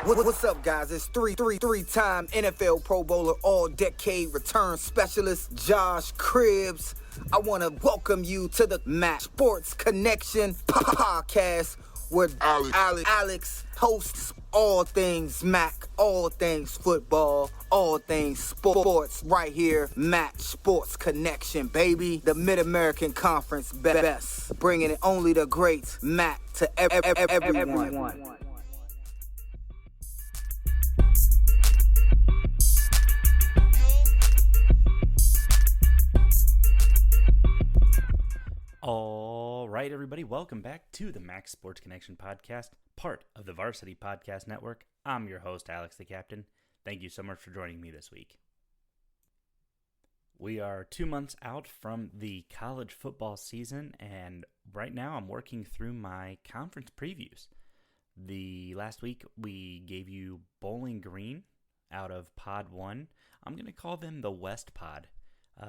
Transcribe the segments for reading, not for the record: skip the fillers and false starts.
What's up, guys? It's three-time NFL Pro Bowler, all-decade return specialist, Josh Cribbs. I want to welcome you to the Mac Sports Connection podcast, where Alex hosts all things Mac, all things football, all things sports, right here, Mac Sports Connection, baby. The Mid-American Conference best, bringing it only the great Mac to everyone. All right, everybody, welcome back to the Max Sports Connection podcast, part of the Varsity Podcast Network. I'm your host, Alex the Captain. Thank you so much for joining me this week. We are 2 months out from the college football season, and right now I'm working through my conference previews. The last week we gave you Bowling Green out of Pod 1. I'm going to call them the West Pod.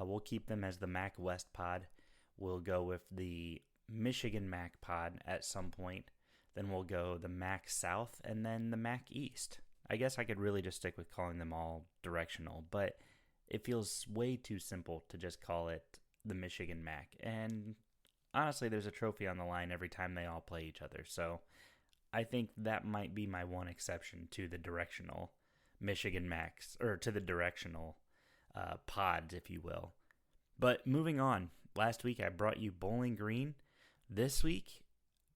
We'll keep them as the Mac West Pod. We'll go with the Michigan Mac Pod at some point. Then we'll go the Mac South and then the Mac East. I guess I could really just stick with calling them all directional, but it feels way too simple to just call it the Michigan Mac. And honestly, there's a trophy on the line every time they all play each other. So I think that might be my one exception to the directional Michigan Macs, or to the directional pods, if you will. But moving on. Last week, I brought you Bowling Green. This week,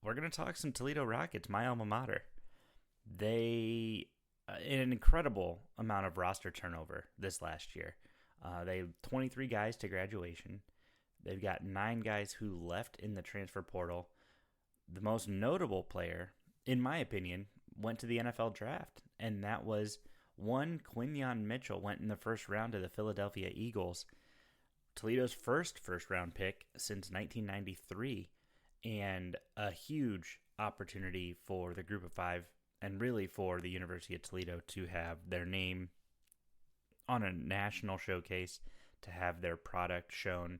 we're going to talk some Toledo Rockets, my alma mater. They, an incredible amount of roster turnover this last year. They have 23 guys to graduation. They've got 9 guys who left in the transfer portal. The most notable player, in my opinion, went to the NFL draft, and that was one Quinyon Mitchell, went in the first round to the Philadelphia Eagles. Toledo's first-round pick since 1993, and a huge opportunity for the Group of Five, and really for the University of Toledo to have their name on a national showcase, to have their product shown.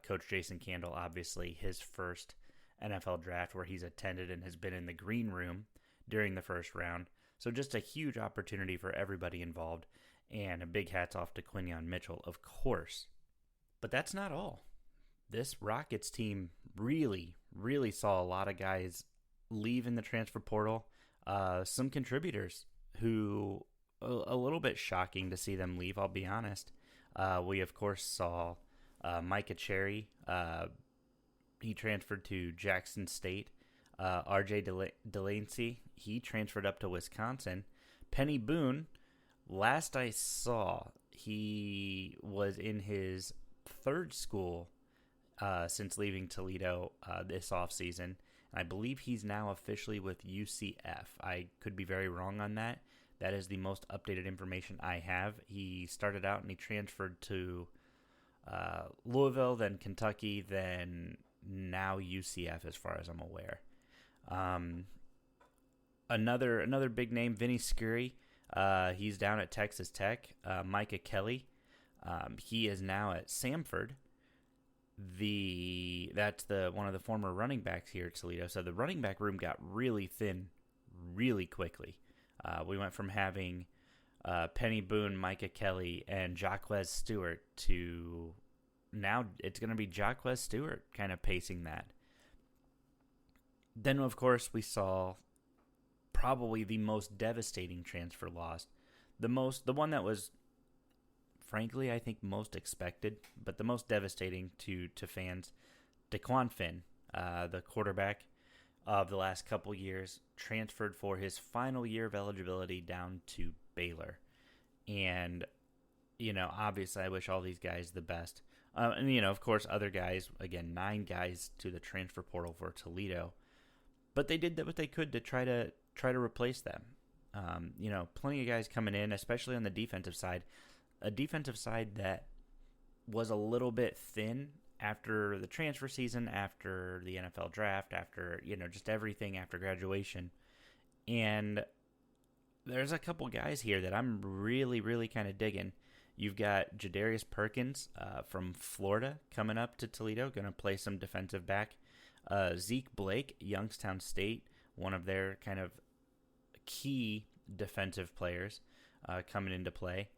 Coach Jason Candle, obviously, his first NFL draft where he's attended and has been in the green room during the first round. So just a huge opportunity for everybody involved, and a big hats off to Quinyon Mitchell, of course. But that's not all. This Rockets team really saw a lot of guys leave in the transfer portal. Some contributors who, a little bit shocking to see them leave, I'll be honest. We, of course, saw Micah Cherry. He transferred to Jackson State. R.J. Delancey, he transferred up to Wisconsin. Penny Boone, last I saw, he was in his third school since leaving Toledo this offseason. I believe he's now officially with UCF. I could be very wrong on that. That is the most updated information I have. He started out and he transferred to Louisville, then Kentucky, then now UCF as far as I'm aware. Another big name, Vinny Scurry. He's down at Texas Tech. Micah Kelly. He is now at Samford. That's one of the former running backs here at Toledo. So the running back room got really thin really quickly. We went from having Penny Boone, Micah Kelly, and Jaquez Stewart to now it's going to be Jaquez Stewart kind of pacing that. Then, of course, we saw probably the most devastating transfer loss. The one that was, frankly, I think most expected, but the most devastating to fans. Daquan Finn, the quarterback of the last couple years, transferred for his final year of eligibility down to Baylor. And, obviously I wish all these guys the best. And, of course, other guys, again, 9 guys to the transfer portal for Toledo. But they did what they could to try to replace them. Plenty of guys coming in, especially on the defensive side. A defensive side that was a little bit thin after the transfer season, after the NFL draft, after, just everything after graduation. And there's a couple guys here that I'm really kind of digging. You've got Jadarius Perkins from Florida coming up to Toledo, going to play some defensive back. Zeke Blake, Youngstown State, one of their kind of key defensive players coming into play.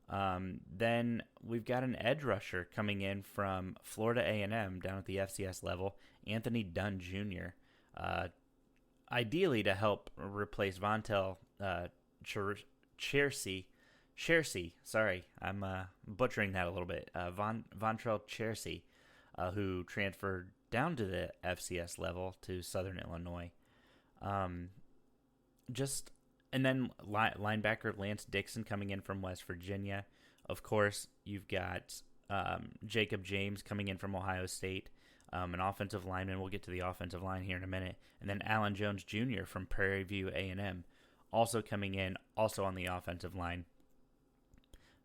Then we've got an edge rusher coming in from Florida A&M down at the FCS level, Anthony Dunn Jr., ideally to help replace Vontel Chersey. Sorry, I'm butchering that a little bit. Vontrell Chersey, who transferred down to the FCS level to Southern Illinois. And then linebacker Lance Dixon coming in from West Virginia. Of course, you've got Jacob James coming in from Ohio State, an offensive lineman. We'll get to the offensive line here in a minute. And then Alan Jones Jr. from Prairie View A&M, also coming in, also on the offensive line.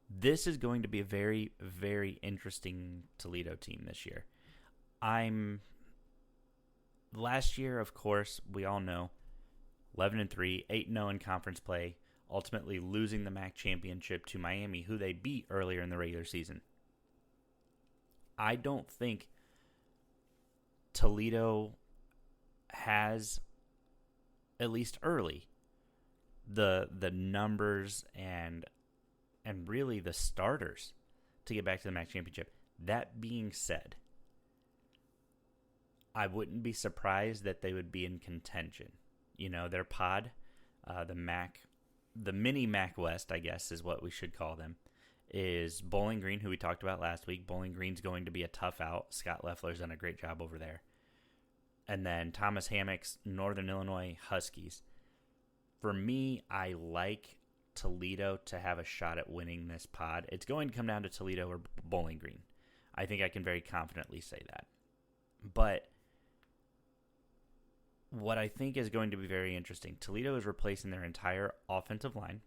This is going to be a very, very interesting Toledo team this year. Last year, of course, we all know, 11-3, 8-0 in conference play, ultimately losing the MAC championship to Miami, who they beat earlier in the regular season. I don't think Toledo has, at least early, the numbers and really the starters to get back to the MAC championship. That being said, I wouldn't be surprised that they would be in contention. You know, their pod, the mini MAC West, I guess is what we should call them, is Bowling Green, who we talked about last week. Bowling Green's going to be a tough out. Scott Loeffler's done a great job over there. And then Thomas Hammock's Northern Illinois Huskies. For me, I like Toledo to have a shot at winning this pod. It's going to come down to Toledo or Bowling Green. I think I can very confidently say that. But what I think is going to be very interesting, Toledo is replacing their entire offensive line.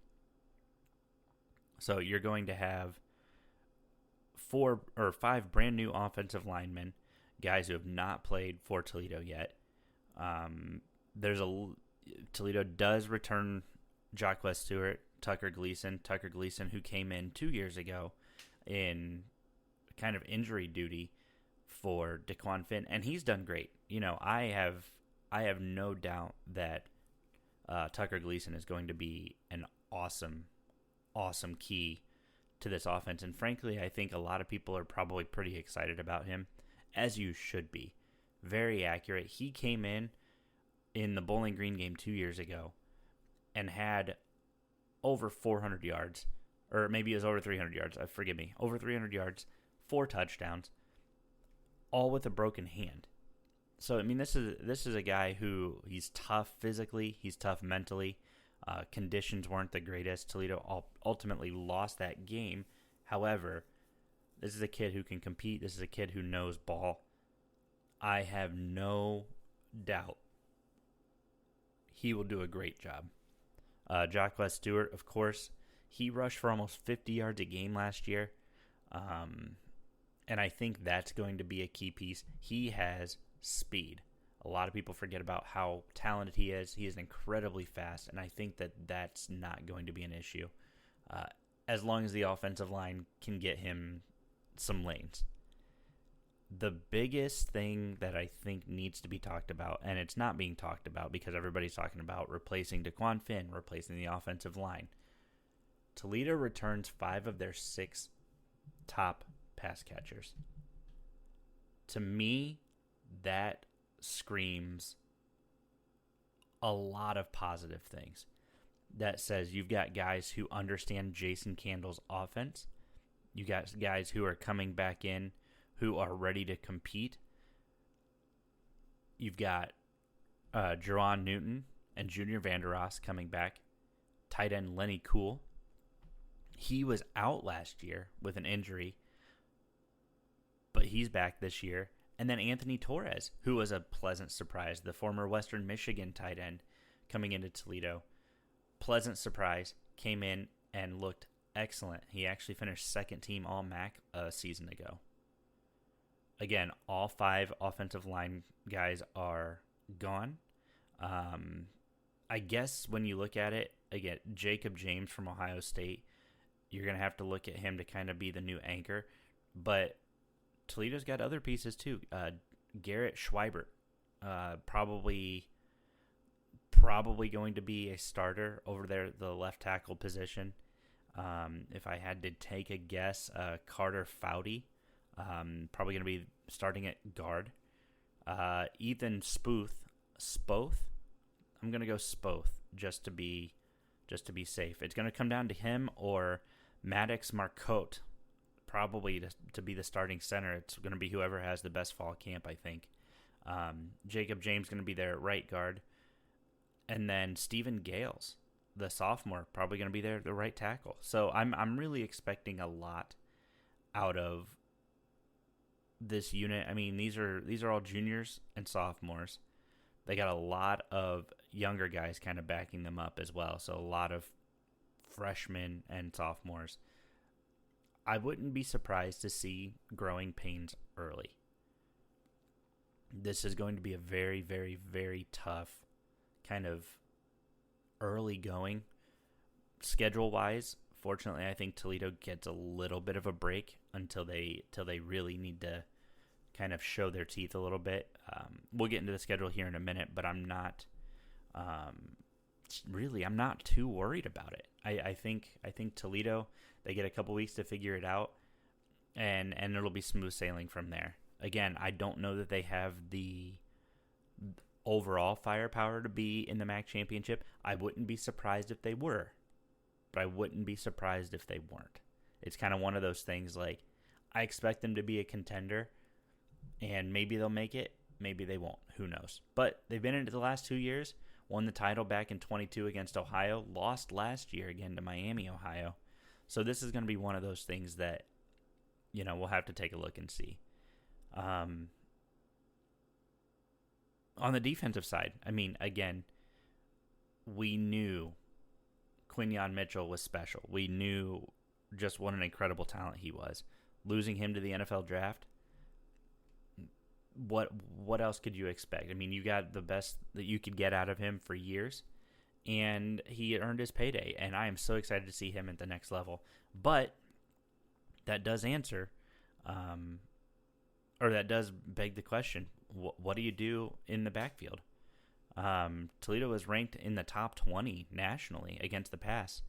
So you're going to have 4 or 5 brand new offensive linemen, guys who have not played for Toledo yet. Toledo does return Jacquez Stewart, Tucker Gleason, who came in 2 years ago in kind of injury duty for DeQuan Finn, and he's done great. You know, I have no doubt that Tucker Gleason is going to be an awesome key to this offense. And frankly, I think a lot of people are probably pretty excited about him, as you should be. Very accurate. He came in the Bowling Green game 2 years ago and had over 400 yards, or maybe it was over 300 yards. Forgive me. Over 300 yards, 4 touchdowns, all with a broken hand. So, I mean, this is a guy who, he's tough physically, he's tough mentally. Conditions weren't the greatest. Toledo ultimately lost that game. However, this is a kid who can compete. This is a kid who knows ball. I have no doubt he will do a great job. Jacquez Stewart, of course, he rushed for almost 50 yards a game last year. And I think that's going to be a key piece. He has speed. A lot of people forget about how talented he is. He is incredibly fast, and I think that that's not going to be an issue as long as the offensive line can get him some lanes. The biggest thing that I think needs to be talked about, and it's not being talked about because everybody's talking about replacing DeQuan Finn, replacing the offensive line. Toledo returns 5 of their 6 top pass catchers. To me, that screams a lot of positive things. That says you've got guys who understand Jason Candle's offense. You got guys who are coming back in who are ready to compete. You've got Jerron Newton and Junior Vandeross coming back. Tight end Lenny Cool. He was out last year with an injury, but he's back this year. And then Anthony Torres, who was a pleasant surprise, the former Western Michigan tight end coming into Toledo. Pleasant surprise, came in and looked excellent. He actually finished second team All-MAC a season ago. Again, all 5 offensive line guys are gone. I guess when you look at it, again, Jacob James from Ohio State, you're going to have to look at him to kind of be the new anchor. But Toledo's got other pieces too. Garrett Schweibert, probably probably going to be a starter over there at the left tackle position. If I had to take a guess, Carter Foudy, probably going to be starting at guard. Ethan Spoth. I'm going to go Spoth just to be safe. It's going to come down to him or Maddox Marcotte, probably to be the starting center. It's going to be whoever has the best fall camp, I think. Jacob James going to be there at right guard. And then Stephen Gales, the sophomore, probably going to be there at the right tackle. So I'm really expecting a lot out of this unit. I mean, these are all juniors and sophomores. They got a lot of younger guys kind of backing them up as well. So a lot of freshmen and sophomores. I wouldn't be surprised to see growing pains early. This is going to be a very, very, very tough kind of early going schedule-wise. Fortunately, I think Toledo gets a little bit of a break until they really need to kind of show their teeth a little bit. We'll get into the schedule here in a minute, but I'm not too worried about it. I think Toledo, they get a couple weeks to figure it out, and it'll be smooth sailing from there. Again, I don't know that they have the overall firepower to be in the MAC championship. I wouldn't be surprised if they were, but I wouldn't be surprised if they weren't. It's kind of one of those things like I expect them to be a contender, and maybe they'll make it, maybe they won't. Who knows? But they've been in it the last 2 years, won the title back in 22 against Ohio, lost last year again to Miami, Ohio. So this is going to be one of those things that, we'll have to take a look and see. On the defensive side, I mean, again, we knew Quinyon Mitchell was special. We knew just what an incredible talent he was. Losing him to the NFL draft, what else could you expect? I mean, you got the best that you could get out of him for years, and he earned his payday, and I am so excited to see him at the next level. But that does answer, or that does beg the question, what do you do in the backfield? Toledo was ranked in the top 20 nationally against the pass,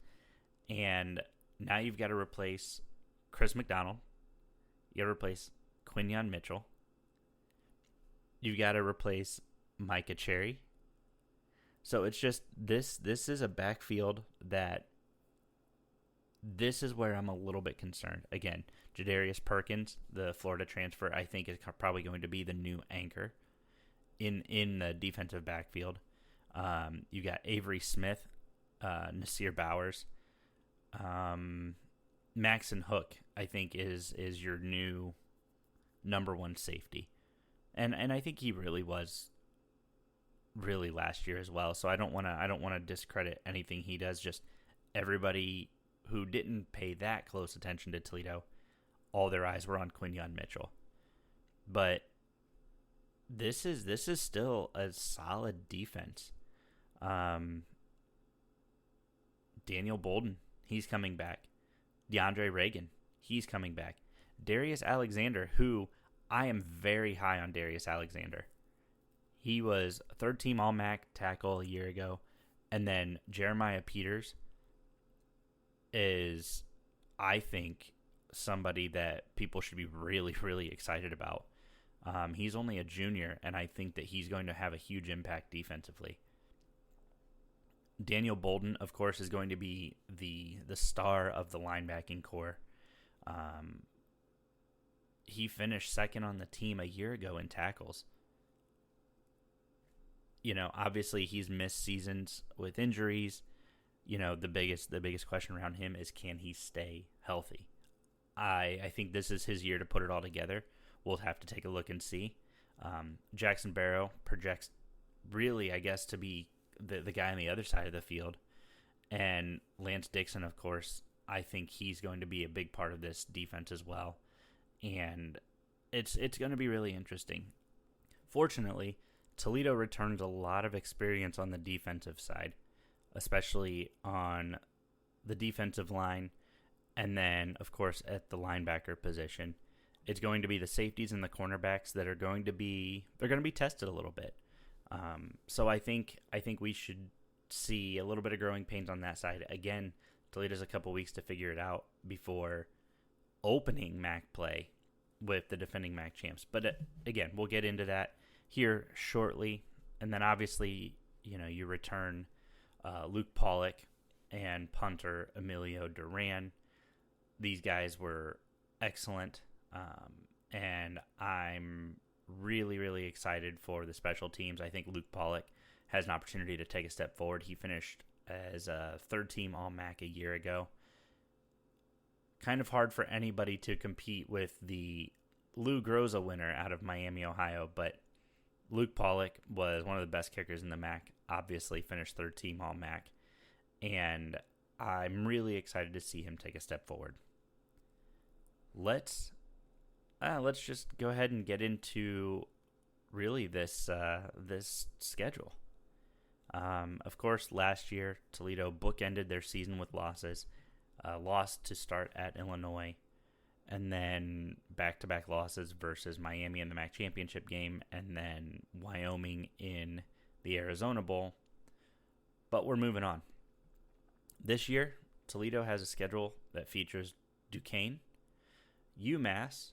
and now you've got to replace Chris McDonald. You got to replace Quinyon Mitchell. You've got to replace Micah Cherry. So it's just this is a backfield that this is where I'm a little bit concerned. Again, Jadarius Perkins, the Florida transfer, I think is probably going to be the new anchor in the defensive backfield. You got Avery Smith, Nasir Bowers, Maxon Hook, I think is your new number one safety. And I think he really was last year as well. So I don't want to discredit anything he does. Just everybody who didn't pay that close attention to Toledo, all their eyes were on Quinyon Mitchell. But this is still a solid defense. Daniel Bolden, he's coming back. DeAndre Reagan, he's coming back. Darius Alexander, who I am very high on Darius Alexander. He was third-team All-MAC tackle a year ago. And then Jeremiah Peters is, I think, somebody that people should be really, really excited about. He's only a junior, and I think that he's going to have a huge impact defensively. Daniel Bolden, of course, is going to be the star of the linebacking core. He finished second on the team a year ago in tackles. Obviously he's missed seasons with injuries. The biggest question around him is, can he stay healthy? I think this is his year to put it all together. We'll have to take a look and see. Jackson Barrow projects really, I guess, to be the guy on the other side of the field. And Lance Dixon, of course, I think he's going to be a big part of this defense as well. And it's going to be really interesting. Fortunately, Toledo returns a lot of experience on the defensive side, especially on the defensive line, and then, of course, at the linebacker position. It's going to be the safeties and the cornerbacks that are going to be tested a little bit. So I think we should see a little bit of growing pains on that side. Again, Toledo's a couple weeks to figure it out before opening MAC play with the defending MAC champs. But again, we'll get into that here shortly. And then obviously, you return Luke Pollock and punter Emilio Duran. These guys were excellent, and I'm really, really excited for the special teams. I think Luke Pollock has an opportunity to take a step forward. He finished as a third-team All-MAC a year ago. Kind of hard for anybody to compete with the Lou Groza winner out of Miami, Ohio, but Luke Pollock was one of the best kickers in the MAC, obviously finished third-team All-MAC, and I'm really excited to see him take a step forward. Let's just go ahead and get into really this schedule. Of course, last year Toledo bookended their season with losses. Lost to start at Illinois, and then back-to-back losses versus Miami in the MAC championship game, and then Wyoming in the Arizona Bowl. But we're moving on. This year, Toledo has a schedule that features Duquesne, UMass,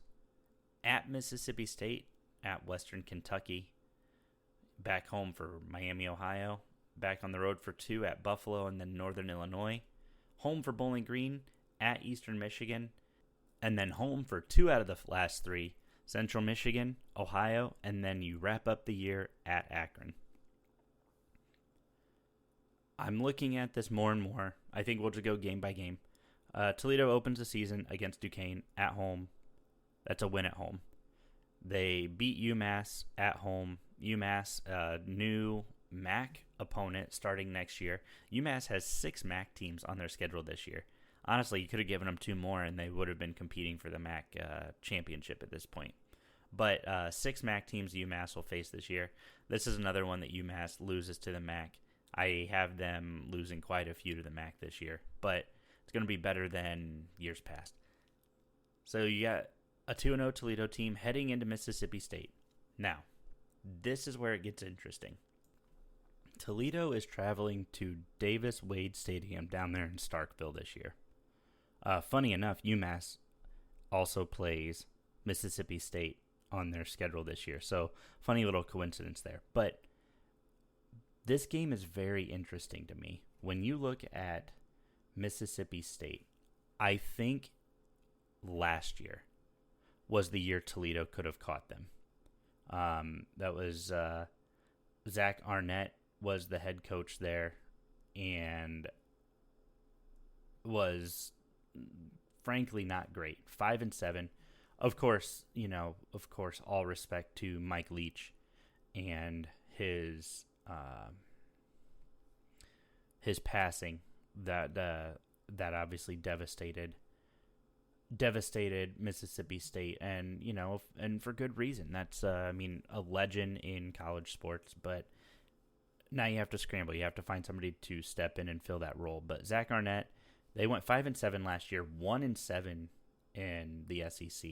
at Mississippi State, at Western Kentucky, back home for Miami, Ohio, back on the road for 2 at Buffalo, and then Northern Illinois, home for Bowling Green, at Eastern Michigan, and then home for 2 out of the last 3, Central Michigan, Ohio, and then you wrap up the year at Akron. I'm looking at this more and more. I think we'll just go game by game. Toledo opens the season against Duquesne at home. That's a win at home. They beat UMass at home. UMass, new MAC opponent starting next year. UMass has 6 MAC teams on their schedule this year. Honestly, you could have given them 2 more, and they would have been competing for the MAC championship at this point. But 6 MAC teams UMass will face this year. This is another one that UMass loses to the MAC. I have them losing quite a few to the MAC this year, but it's going to be better than years past. So you got a 2-0 Toledo team heading into Mississippi State. Now, this is where it gets interesting. Toledo is traveling to Davis Wade Stadium down there in Starkville this year. Funny enough, UMass also plays Mississippi State on their schedule this year. So, funny little coincidence there. But this game is very interesting to me. When you look at Mississippi State, I think last year was the year Toledo could have caught them. That was Zach Arnett was the head coach there and was frankly not great. 5-7. Of course, all respect to Mike Leach and his passing that obviously devastated Mississippi State, and for good reason. That's a legend in college sports, but now you have to scramble. You have to find somebody to step in and fill that role. But Zach Arnett, they went 5-7 last year, 1-7 in the SEC.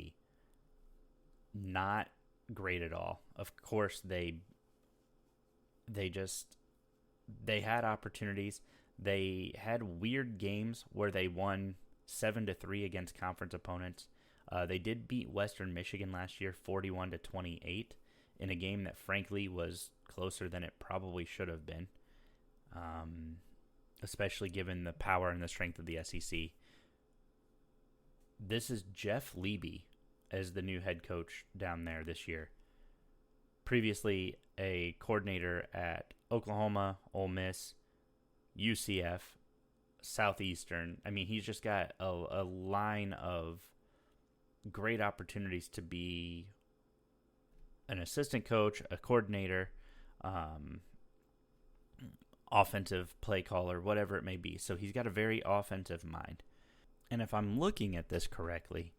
Not great at all. Of course, they had opportunities. They had weird games where they won 7-3 against conference opponents. They did beat Western Michigan last year 41-28 in a game that frankly was closer than it probably should have been, especially given the power and the strength of the SEC. This is Jeff Leby as the new head coach down there this year. Previously a coordinator at Oklahoma, Ole Miss, UCF, Southeastern. He's just got a line of great opportunities to be an assistant coach, a coordinator, offensive play caller, whatever it may be. So he's got a very offensive mind. And if I'm looking at this correctly,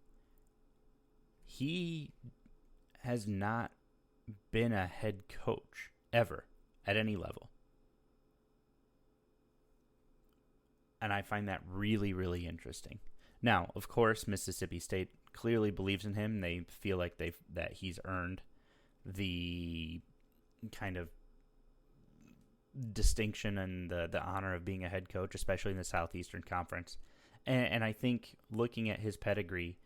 he has not been a head coach ever at any level. And I find that really, really interesting. Now, of course, Mississippi State clearly believes in him. They feel like that he's earned the kind of distinction and the honor of being a head coach, especially in the Southeastern Conference. And I think looking at his pedigree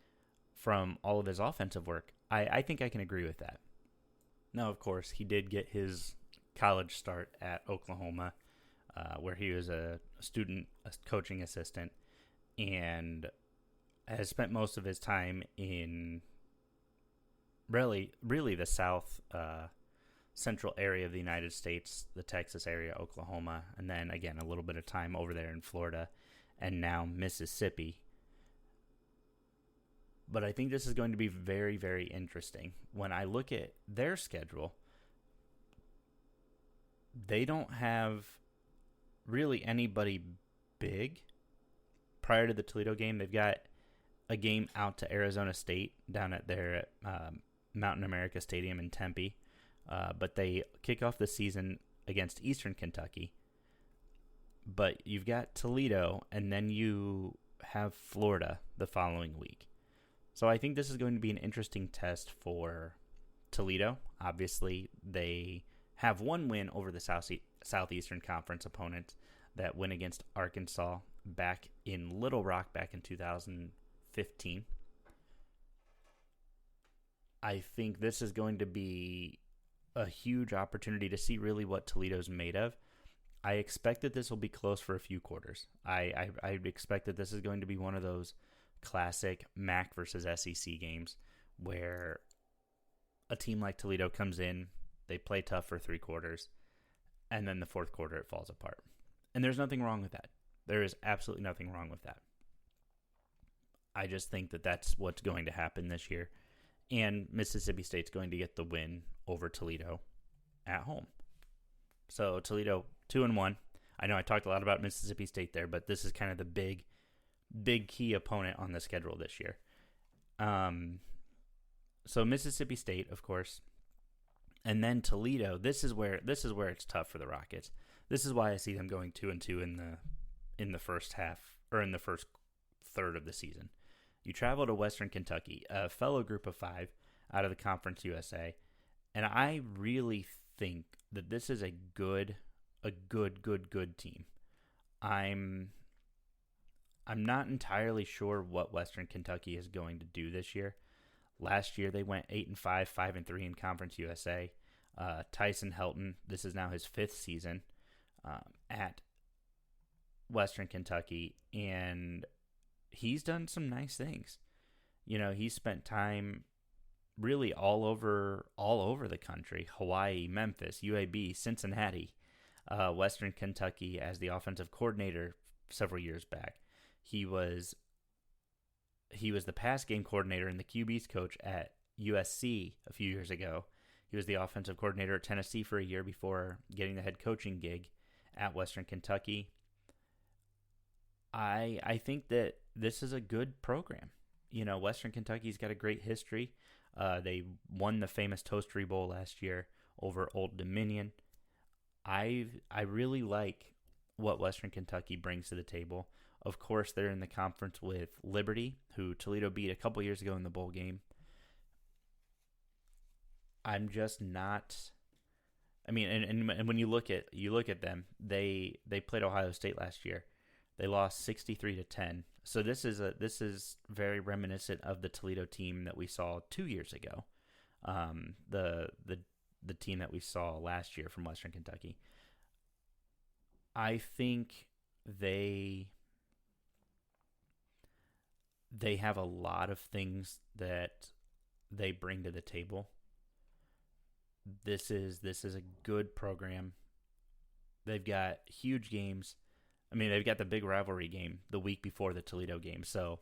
from all of his offensive work, I think I can agree with that. Now, of course, he did get his college start at Oklahoma, where he was a coaching assistant, and has spent most of his time in really the South central area of the United States, the Texas area, Oklahoma, and then again a little bit of time over there in Florida, and now Mississippi. But I think this is going to be very, very interesting. When I look at their schedule, they don't have really anybody big. Prior to the Toledo game, they've got a game out to Arizona State down at their Mountain America Stadium in Tempe. But they kick off the season against Eastern Kentucky. But you've got Toledo, and then you have Florida the following week. So I think this is going to be an interesting test for Toledo. Obviously, they have one win over the Southeastern Conference opponent, that win against Arkansas back in Little Rock back in 2015. I think this is going to be a huge opportunity to see really what Toledo's made of. I expect that this will be close for a few quarters. I expect that this is going to be one of those classic MAC versus SEC games where a team like Toledo comes in, they play tough for 3 quarters, and then the 4th quarter it falls apart. And there's nothing wrong with that. There is absolutely nothing wrong with that. I just think that that's what's going to happen this year. And Mississippi State's going to get the win over Toledo at home. So Toledo 2-1. I know I talked a lot about Mississippi State there, but this is kind of the big key opponent on the schedule this year. So Mississippi State, of course, and then Toledo. This is where it's tough for the Rockets. This is why I see them going 2-2 in the first half, or in the first third of the season. You travel to Western Kentucky, a fellow group of 5 out of the Conference USA, and I really think that this is a good team. I'm not entirely sure what Western Kentucky is going to do this year. Last year they went 8-5, 5-3 in Conference USA. Tyson Helton, this is now his 5th season at Western Kentucky, and he's done some nice things. You know, he's spent time really all over the country: Hawaii, Memphis, UAB, Cincinnati, Western Kentucky as the offensive coordinator several years back. He was the pass game coordinator and the QB's coach at USC a few years ago. He was the offensive coordinator at Tennessee for a year before getting the head coaching gig at Western Kentucky. I think that this is a good program. You know, Western Kentucky's got a great history. They won the famous Toastery Bowl last year over Old Dominion. I really like what Western Kentucky brings to the table. Of course, they're in the conference with Liberty, who Toledo beat a couple years ago in the bowl game. I'm just not. I mean, and when you look at them, they played Ohio State last year. They lost 63-10. So this is very reminiscent of the Toledo team that we saw 2 years ago. The team that we saw last year from Western Kentucky. I think they have a lot of things that they bring to the table. This is a good program. They've got huge games. I mean, they've got the big rivalry game the week before the Toledo game. So,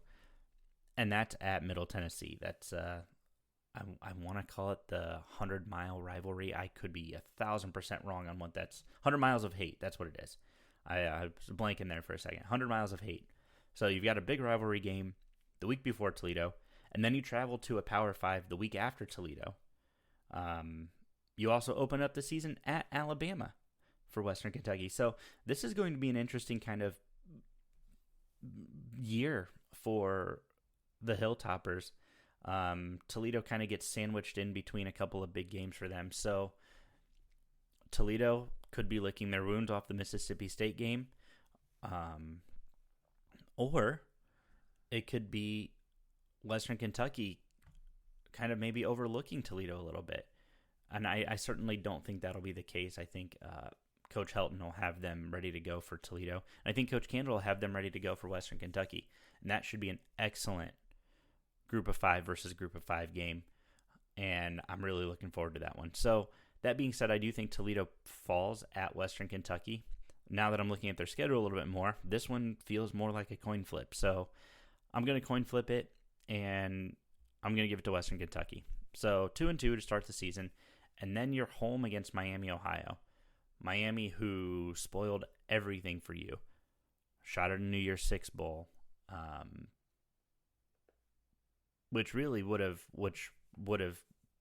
and that's at Middle Tennessee. That's I want to call it the 100-mile rivalry. I could be 1,000% wrong on what that's. 100 miles of hate. That's what it is. I was blanking there for a second. 100 miles of hate. So you've got a big rivalry game the week before Toledo, and then you travel to a Power 5 the week after Toledo. You also open up the season at Alabama for Western Kentucky. So this is going to be an interesting kind of year for the Hilltoppers. Toledo kind of gets sandwiched in between a couple of big games for them. So Toledo could be licking their wounds off the Mississippi State game. Or it could be Western Kentucky kind of maybe overlooking Toledo a little bit. And I certainly don't think that'll be the case. I think Coach Helton will have them ready to go for Toledo. And I think Coach Candle will have them ready to go for Western Kentucky. And that should be an excellent Group of 5 versus Group of 5 game. And I'm really looking forward to that one. So that being said, I do think Toledo falls at Western Kentucky. Now that I'm looking at their schedule a little bit more, this one feels more like a coin flip. So I'm going to coin flip it, and I'm going to give it to Western Kentucky. So 2-2 to start the season. And then you're home against Miami, Ohio. Miami, who spoiled everything for you. Shot at a New Year's Six Bowl, which really would have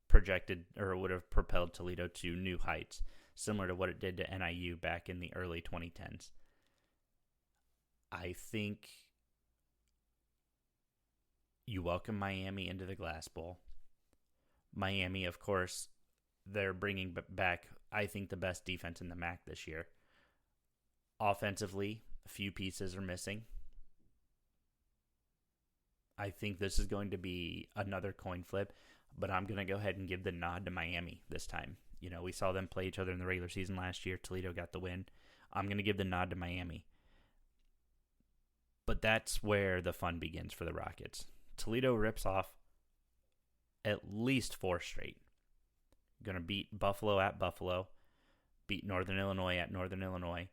projected or would have propelled Toledo to new heights, similar to what it did to NIU back in the early 2010s. I think you welcome Miami into the Glass Bowl. Miami, of course, they're bringing back, I think, the best defense in the MAC this year. Offensively, a few pieces are missing. I think this is going to be another coin flip, but I'm going to go ahead and give the nod to Miami this time. You know, we saw them play each other in the regular season last year. Toledo got the win. I'm going to give the nod to Miami. But that's where the fun begins for the Rockets. Toledo rips off at least 4 straight. Going to beat Buffalo at Buffalo, beat Northern Illinois at Northern Illinois.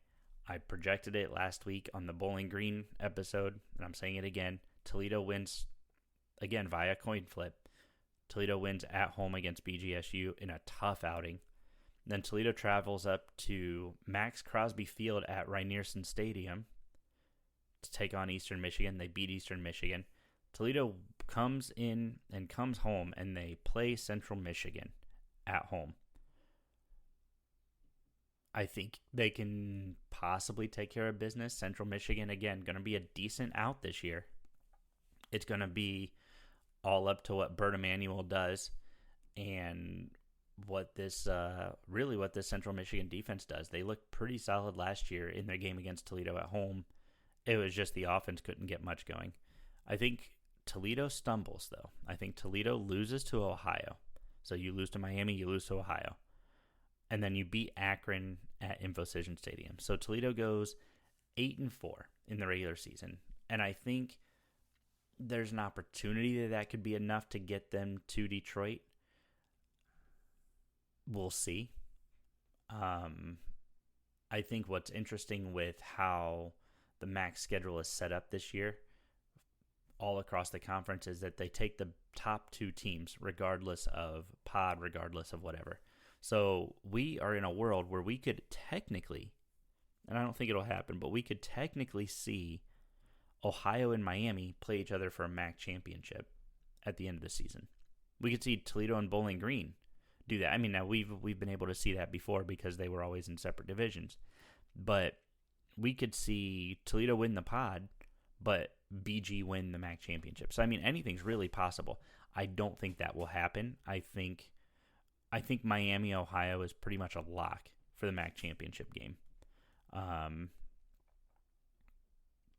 I projected it last week on the Bowling Green episode, and I'm saying it again. Toledo wins, again, via coin flip. Toledo wins at home against BGSU in a tough outing. Then Toledo travels up to Max Crosby Field at Rynearson Stadium to take on Eastern Michigan. They beat Eastern Michigan. Toledo comes in and comes home, and they play Central Michigan at home. I think they can possibly take care of business. Central Michigan, again, going to be a decent out this year. It's going to be all up to what Bert Emanuel does and what this Central Michigan defense does. They looked pretty solid last year in their game against Toledo at home. It was just the offense couldn't get much going. I think Toledo stumbles, though. I think Toledo loses to Ohio. So you lose to Miami, you lose to Ohio. And then you beat Akron at InfoCision Stadium. So Toledo goes 8-4 in the regular season. And I think there's an opportunity that could be enough to get them to Detroit. We'll see. I think what's interesting with how the MAC schedule is set up this year, all across the conference, is that they take the top 2 teams, regardless of pod, regardless of whatever. So we are in a world where we could technically, and I don't think it'll happen, but we could technically see Ohio and Miami play each other for a MAC championship at the end of the season. We could see Toledo and Bowling Green do that. I mean, now we've been able to see that before because they were always in separate divisions. But we could see Toledo win the pod, but BG win the MAC championship. So, I mean, anything's really possible. I don't think that will happen. I think Miami, Ohio is pretty much a lock for the MAC championship game.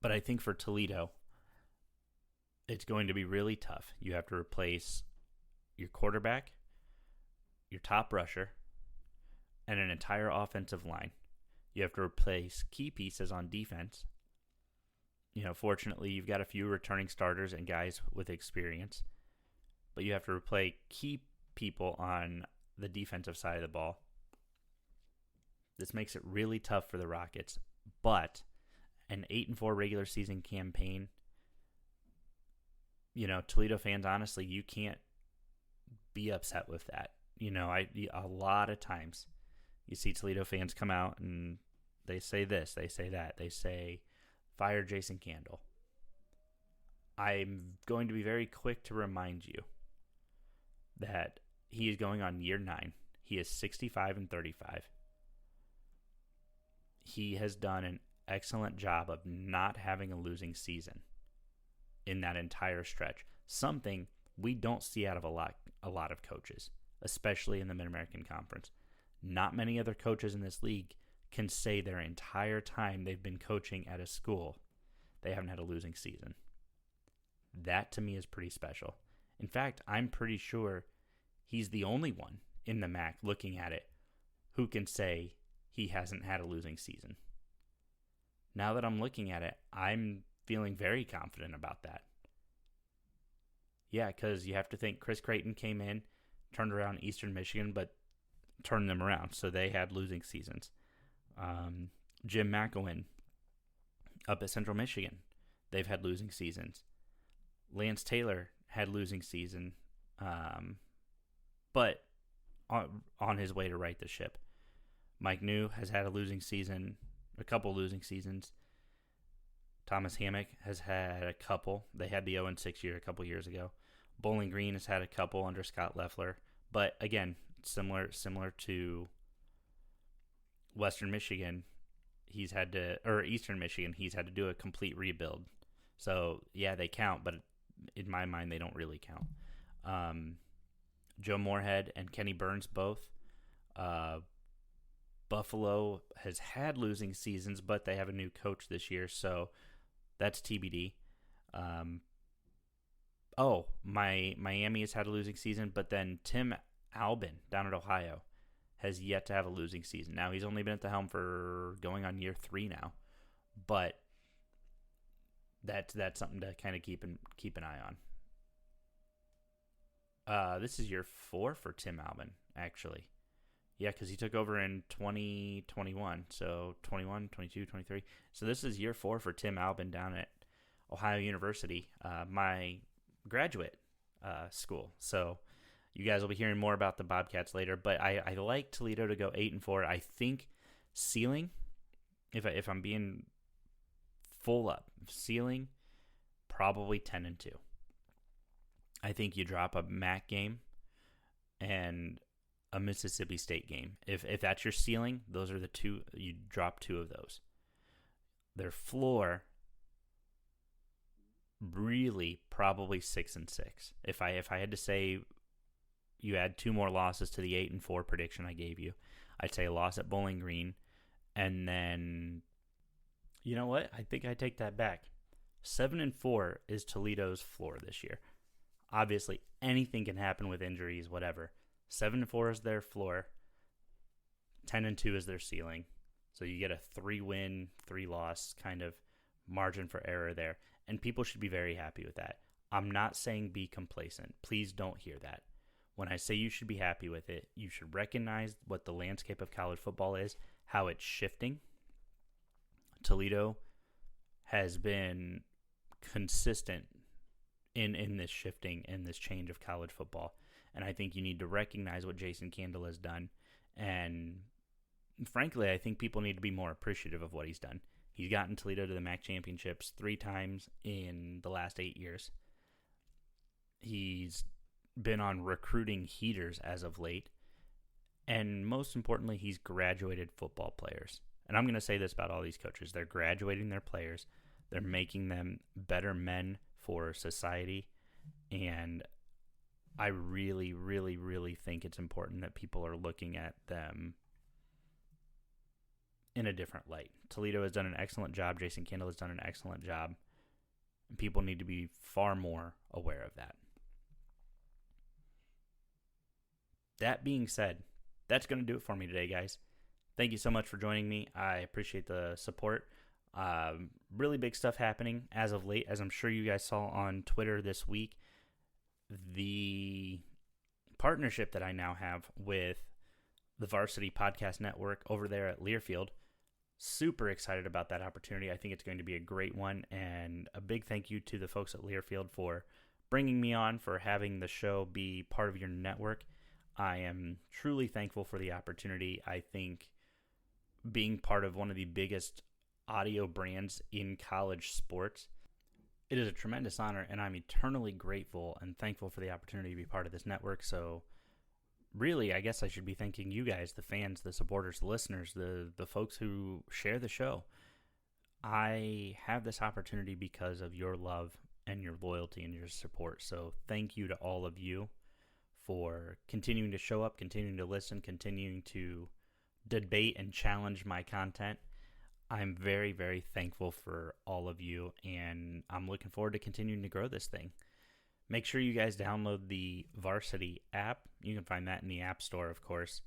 But I think for Toledo, it's going to be really tough. You have to replace your quarterback, your top rusher, and an entire offensive line. You have to replace key pieces on defense. You know, fortunately, you've got a few returning starters and guys with experience. But you have to replace key people on the defensive side of the ball. This makes it really tough for the Rockets. But an 8-4 regular season campaign, you know, Toledo fans, honestly, you can't be upset with that. You know, a lot of times you see Toledo fans come out and they say this, they say that, they say, fire Jason Candle. I'm going to be very quick to remind you that he is going on year 9. He is 65-35. He has done an excellent job of not having a losing season in that entire stretch. Something we don't see out of a lot of coaches, especially in the Mid-American Conference. Not many other coaches in this league can say their entire time they've been coaching at a school, they haven't had a losing season. That to me is pretty special. In fact, I'm pretty sure he's the only one in the MAC looking at it who can say he hasn't had a losing season. Now that I'm looking at it, I'm feeling very confident about that. Yeah, because you have to think Chris Creighton came in, turned around Eastern Michigan, but turned them around, so they had losing seasons. Jim McElwain up at Central Michigan, they've had losing seasons. Lance Taylor had losing season, but on his way to right the ship. Mike New has had a losing season, a couple losing seasons. Thomas Hammock has had a couple. They had the 0-6 year a couple years ago. Bowling Green has had a couple under Scott Loeffler. But again, similar to Western Michigan, Eastern Michigan, he's had to do a complete rebuild. So yeah, they count, but in my mind, they don't really count. Joe Moorhead and Kenny Burns both. Buffalo has had losing seasons, but they have a new coach this year, so that's TBD. Miami has had a losing season, but then Tim Albin down at Ohio has yet to have a losing season. Now, he's only been at the helm for going on year 3 now, but that's something to kind of keep an eye on. This is year 4 for Tim Albin, actually. Yeah, because he took over in 2021, so 21, 22, 23. So this is year 4 for Tim Albin down at Ohio University, my graduate school. So you guys will be hearing more about the Bobcats later, but I like Toledo to go 8-4. I think ceiling, if I'm being full up, ceiling probably 10-2. I think you drop a MAC game and a Mississippi State game. If that's your ceiling, those are the two. You drop 2 of those. Their floor, really probably 6-6. If I had to say, you add 2 more losses to the 8-4 prediction I gave you, I'd say a loss at Bowling Green, and then, you know what? I think I take that back. 7-4 is Toledo's floor this year. Obviously, anything can happen with injuries, whatever. 7-4 is their floor. 10-2 is their ceiling. So you get a 3-win, 3-loss kind of margin for error there. And people should be very happy with that. I'm not saying be complacent. Please don't hear that. When I say you should be happy with it, you should recognize what the landscape of college football is, how it's shifting. Toledo has been consistent in this shifting and this change of college football. And I think you need to recognize what Jason Candle has done. And frankly, I think people need to be more appreciative of what he's done. He's gotten Toledo to the MAC championships 3 times in the last 8 years. He's been on recruiting heaters as of late. And most importantly, he's graduated football players. And I'm going to say this about all these coaches. They're graduating their players. They're making them better men for society. And I really, really, really think it's important that people are looking at them in a different light. Toledo has done an excellent job. Jason Candle has done an excellent job. And people need to be far more aware of that. That being said, that's going to do it for me today, guys. Thank you so much for joining me. I appreciate the support. Really big stuff happening as of late, as I'm sure you guys saw on Twitter this week. The partnership that I now have with the Varsity Podcast Network over there at Learfield. Super excited about that opportunity. I think it's going to be a great one, and a big thank you to the folks at Learfield for bringing me on, for having the show be part of your network. I am truly thankful for the opportunity. I think being part of one of the biggest audio brands in college sports, it is a tremendous honor, and I'm eternally grateful and thankful for the opportunity to be part of this network. So really, I guess I should be thanking you guys, the fans, the supporters, the listeners, the folks who share the show. I have this opportunity because of your love and your loyalty and your support. So thank you to all of you for continuing to show up, continuing to listen, continuing to debate and challenge my content. I'm very, very thankful for all of you, and I'm looking forward to continuing to grow this thing. Make sure you guys download the Varsity app. You can find that in the App Store, of course.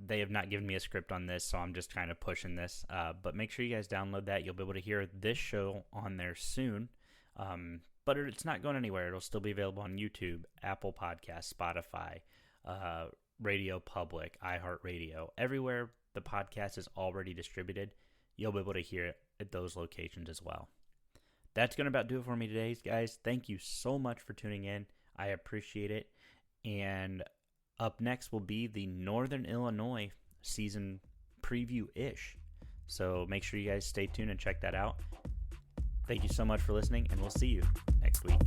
They have not given me a script on this, so I'm just kind of pushing this. But make sure you guys download that. You'll be able to hear this show on there soon. But it's not going anywhere. It'll still be available on YouTube, Apple Podcasts, Spotify, Radio Public, iHeartRadio. Everywhere the podcast is already distributed, you'll be able to hear it at those locations as well. That's going to about do it for me today, guys. Thank you so much for tuning in. I appreciate it. And up next will be the Northern Illinois season preview-ish. So make sure you guys stay tuned and check that out. Thank you so much for listening, and we'll see you next week.